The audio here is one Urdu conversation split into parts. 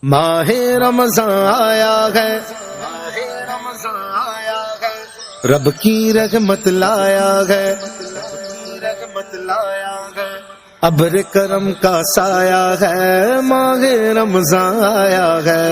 ماہ رمضان آیا ہے، رب کی رحمت لایا ہے، ابر کرم کا سایہ ہے، ماہ رمضان آیا ہے۔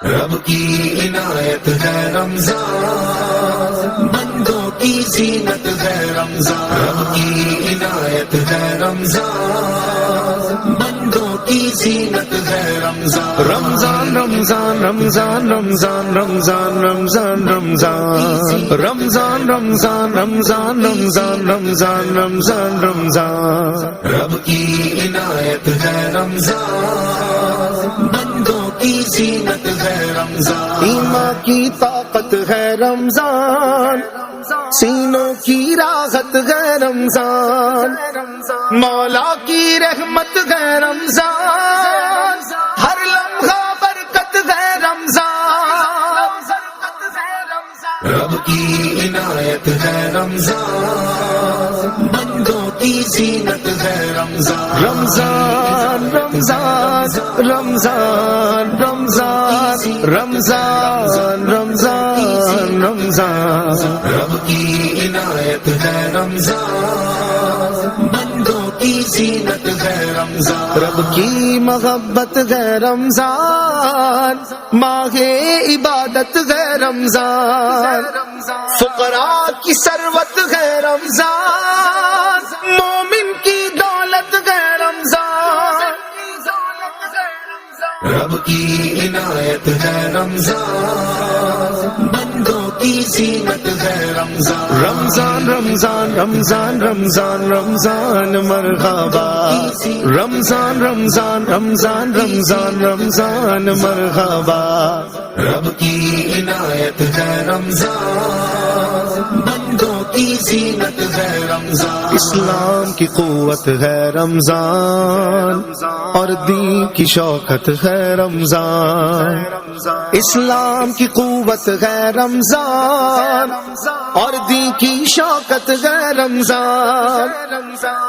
رب کی عنایت ہے رمضان، بندوں کی زینت ہے رمضان، رب کی عنایت ہے رمضان، بندوں کی زینت ہے رمضان۔ رمضان رمضان رمضان رمضان رمضان رمضان رمضان رمضان رمضان رمضان رمضان رمضان رمضان رمضان، رب کی عنایت ہے رمضان، بندوں کی زینت ہے رمضان، ایمان کی طاقت ہے رمضان، سینوں کی راحت ہے رمضان، مولا کی رحمت ہے رمضان، ہر لمحہ برکت ہے رمضان، رب کی عنایت ہے رمضان، بندوں کی زینت ہے رمضان۔ رمضان رمضان رمضان رمضان رمضان رمضان رمضان، رب کی عنایت ہے رمضان، بندوں کی زینت ہے رمضان، رب کی محبت ہے رمضان، ماہ عبادت ہے رمضان، فقراء کی ثروت ہے رمضان، مومن کی دولت ہے رمضان، رب کی عنایت ہے رمضان، بندوں کی زینت ہے رمضان۔ رمضان رمضان رمضان رمضان رمضان مرحبا، رمضان رمضان رمضان رمضان رمضان مرحبا، رب کی عنایت ہے رمضان، بندوں کی زینت ہے رمضان، اسلام کی قوت ہے رمضان، اور دین کی شوکت ہے رمضان، اسلام کی قوت ہے رمضان، اور دین کی شوکت ہے رمضان،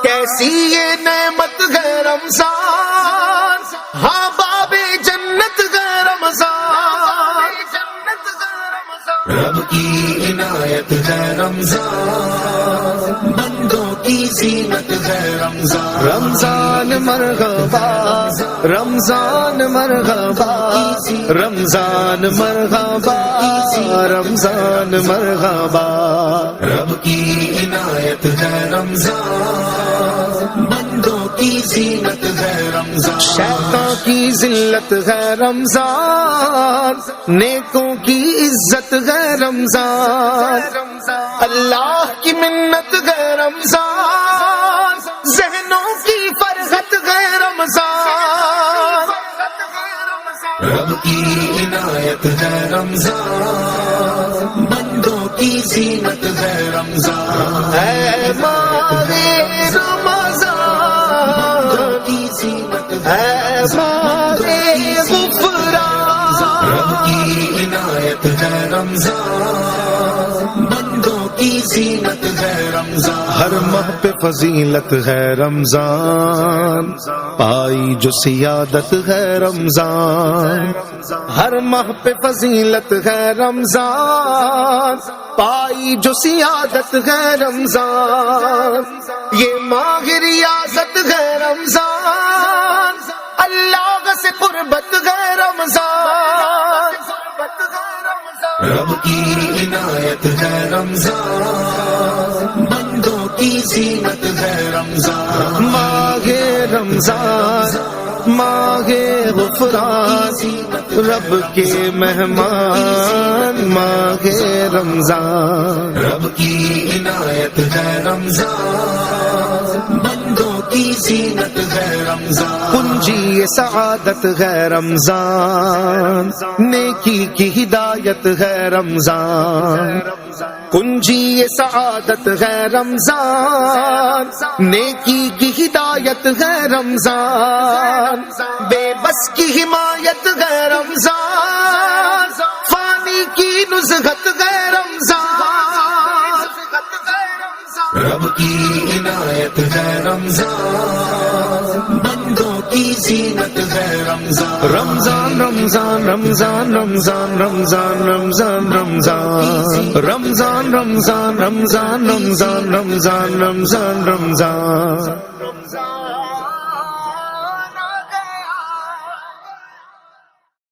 کیسی یہ نعمت ہے رمضان، ہاں باب جنت ہے رمضان، رب کی عنایت ہے رمضان، بندوں کی زینت ہے رمضان۔ رمضان مرحبا، رمضان مرحبا، رمضان مرحبا، رمضان مرحبا، رب کی عنایت ہے رمضان، بندوں کی زینت ہے رمضان، شیطان کی ذلت ہے رمضان، نیکوں کی عزت ہے رمضان، اللہ کی منت ہے رمضان، ذہنوں کی فرحت ہے رمضان، رب کی عنایت ہے رمضان، بندوں کی زینت ہے رمضان، اے ماہ رمضان کی زینت ہے ماہ غفران، رب کی عنایت ہے رمضان، بندوں کی زینت ہے رمضان، ہر ماہ پہ فضیلت ہے رمضان، پائی جو سیادت ہے رمضان، ہر ماہ پہ فضیلت ہے رمضان، پائی جو سیادت ہے رمضان، یہ ماہ ریاضت ہے رمضان، اللہ سے قربت ہے رمضان، رب کی عنایت ہے رمضان، بندوں کی زینت ہے رمضان، ماہ رمضان ماہ غفران، رب کے مہمان ماہ رمضان، رب کی عنایت ہے رمضان، بندوں کی زینت ہے رمضان، کنجی سعادت ہے رمضان، نیکی کی ہدایت ہے رمضان، کنجی سعادت ہے رمضان، نیکی کی ہدایت ہے رمضان، بے بس کی حمایت ہے رمضان، فانی کی نزہت ہے رمضان، رب کی عنایت ہے رمضان، کی زینت ہے رمضان رمضان رمضان رمضان رمضان رمضان رمضان رمضان رمضان رمضان رمضان رمضان رمضان رمضان رمضان